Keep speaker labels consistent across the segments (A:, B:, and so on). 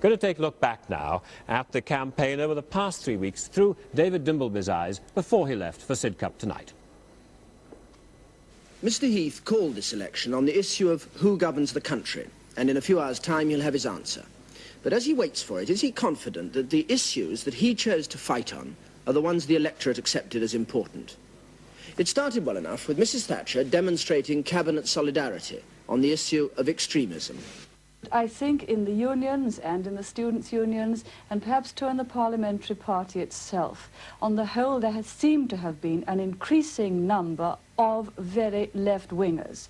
A: Going to take a look back now at the campaign over the past 3 weeks through David Dimbleby's eyes before he left for Sidcup tonight.
B: Mr. Heath called this election on the issue of who governs the country, and in a few hours' time he'll have his answer. But as he waits for it, is he confident that the issues that he chose to fight on are the ones the electorate accepted as important? It started well enough with Mrs. Thatcher demonstrating cabinet solidarity on the issue of extremism.
C: I think in the unions and in the students' unions and perhaps too in the parliamentary party itself, on the whole there has seemed to have been an increasing number of very left-wingers.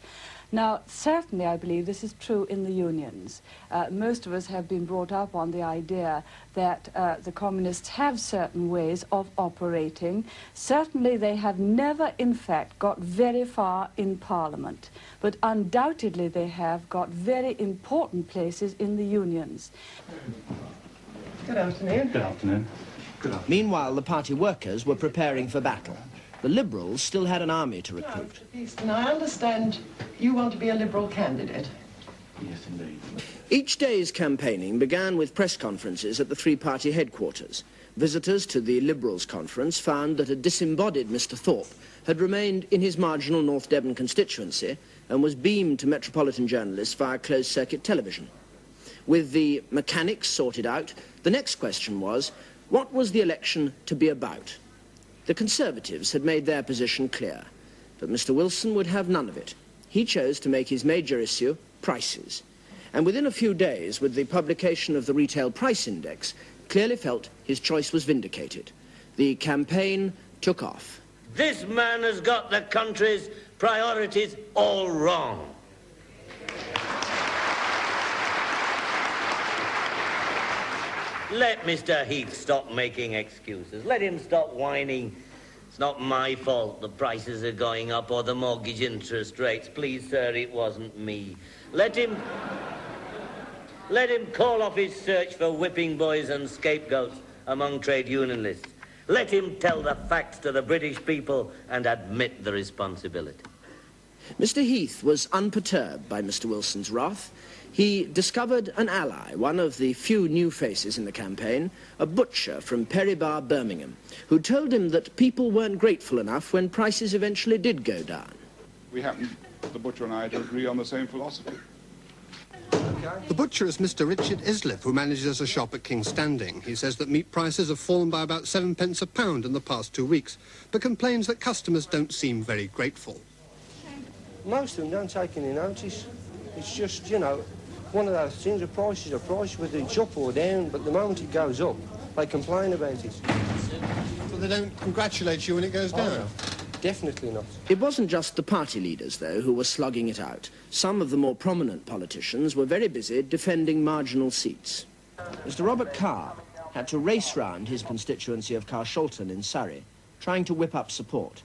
C: Now, certainly I believe this is true in the unions. Most of us have been brought up on the idea that the communists have certain ways of operating. Certainly they have never, in fact, got very far in Parliament, but undoubtedly they have got very important places in the unions.
D: Good afternoon.
E: Good afternoon. Good afternoon.
B: Meanwhile, the party workers were preparing for battle. The Liberals still had an army to recruit.
D: And I understand you want to be a Liberal candidate.
E: Yes, indeed.
B: Each day's campaigning began with press conferences at the three-party headquarters. Visitors to the Liberals conference found that a disembodied Mr. Thorpe had remained in his marginal North Devon constituency and was beamed to metropolitan journalists via closed-circuit television. With the mechanics sorted out, the next question was, what was the election to be about? The Conservatives had made their position clear, but Mr. Wilson would have none of it. He chose to make his major issue prices, and within a few days, with the publication of the Retail Price Index, clearly felt his choice was vindicated. The campaign took off.
F: This man has got the country's priorities all wrong. Let Mr. Heath stop making excuses. Let him stop whining. It's not my fault the prices are going up or the mortgage interest rates. Please, sir, it wasn't me. Let him call off his search for whipping boys and scapegoats among trade unionists. Let him tell the facts to the British people and admit the responsibility.
B: Mr. Heath was unperturbed by Mr. Wilson's wrath. He discovered an ally, one of the few new faces in the campaign, a butcher from Perry Bar, Birmingham, who told him that people weren't grateful enough when prices eventually did go down.
G: We happen, the butcher and I, to agree on the same philosophy.
H: The butcher is Mr. Richard Islip, who manages a shop at King's Standing. He says that meat prices have fallen by about 7 pence a pound in the past 2 weeks, but complains that customers don't seem very grateful.
I: Most of them don't take any notice. It's just, you know, one of those things, a price is a price, whether it's up or down, but the moment it goes up, they complain about it.
H: But they don't congratulate you when it goes down?
I: Oh, no. Definitely not.
B: It wasn't just the party leaders, though, who were slugging it out. Some of the more prominent politicians were very busy defending marginal seats. Mr. Robert Carr had to race round his constituency of Carshalton in Surrey, trying to whip up support.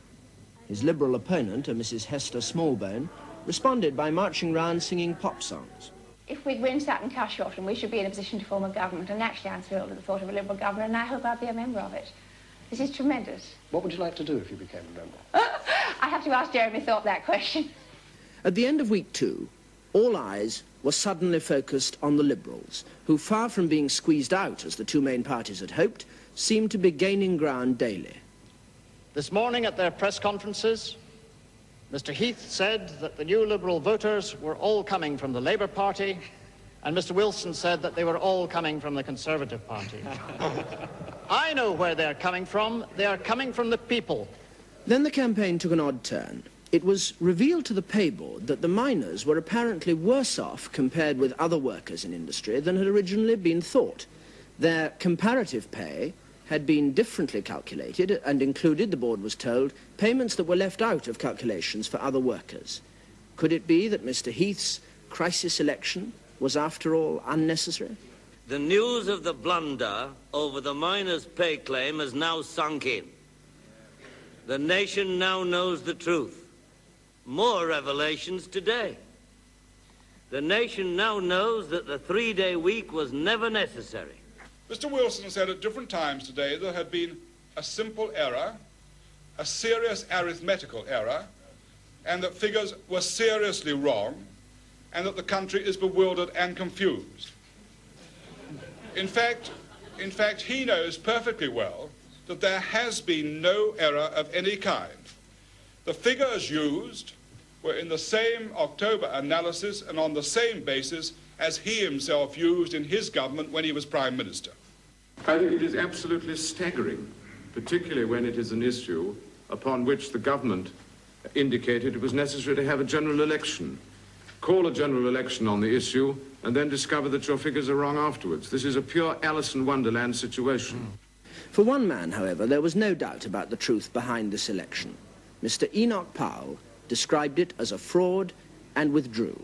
B: His Liberal opponent, a Mrs. Hester Smallbone, responded by marching round singing pop songs.
J: If we'd win Sutton Carshalton, we should be in a position to form a government, and actually I'm thrilled at the thought of a Liberal government, and I hope I'll be a member of it. This is tremendous.
I: What would you like to do if you became a member?
J: I have to ask Jeremy Thorpe that question.
B: At the end of week 2, all eyes were suddenly focused on the Liberals, who, far from being squeezed out, as the two main parties had hoped, seemed to be gaining ground daily.
K: This morning at their press conferences, Mr. Heath said that the new Liberal voters were all coming from the Labour Party, and Mr. Wilson said that they were all coming from the Conservative Party. I know where they're coming from. They are coming from the people.
B: Then the campaign took an odd turn. It was revealed to the pay board that the miners were apparently worse off compared with other workers in industry than had originally been thought. Their comparative pay had been differently calculated and included, the board was told, payments that were left out of calculations for other workers. Could it be that Mr. Heath's crisis election was, after all, unnecessary?
F: The news of the blunder over the miners' pay claim has now sunk in. The nation now knows the truth. More revelations today. The nation now knows that the 3-day week was never necessary.
G: Mr. Wilson said at different times today there had been a simple error, a serious arithmetical error, and that figures were seriously wrong, and that the country is bewildered and confused. In fact, he knows perfectly well that there has been no error of any kind. The figures used were in the same October analysis and on the same basis as he himself used in his government when he was Prime Minister.
L: I think it is absolutely staggering, particularly when it is an issue upon which the government indicated it was necessary to have a general election. Call a general election on the issue and then discover that your figures are wrong afterwards. This is a pure Alice in Wonderland situation.
B: For one man, however, there was no doubt about the truth behind this election. Mr. Enoch Powell described it as a fraud and withdrew.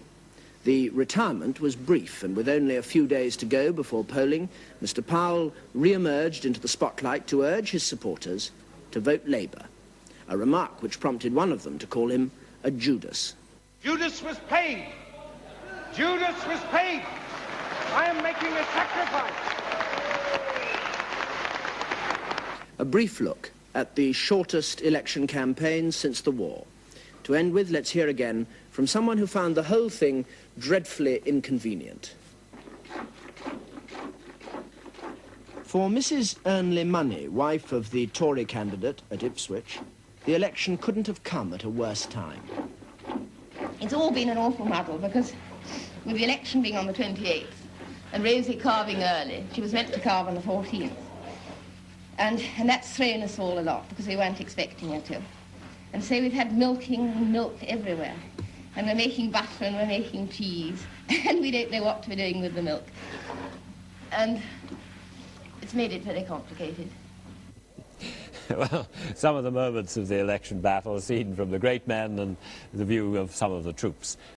B: The retirement was brief, and with only a few days to go before polling, Mr. Powell re-emerged into the spotlight to urge his supporters to vote Labour, a remark which prompted one of them to call him a Judas.
M: Judas was paid. Judas was paid. I am making a sacrifice.
B: A brief look at the shortest election campaign since the war. To end with, let's hear again from someone who found the whole thing dreadfully inconvenient. For Mrs. Ernley Money, wife of the Tory candidate at Ipswich, the election couldn't have come at a worse time.
N: It's all been an awful muddle because with the election being on the 28th and Rosie carving early, she was meant to carve on the 14th. And that's thrown us all a lot because we weren't expecting her to. And so we've had milk everywhere. And we're making butter and we're making cheese. And we don't know what we're doing with the milk. And it's made it very complicated.
A: Well, some of the moments of the election battle are seen from the great men and the view of some of the troops.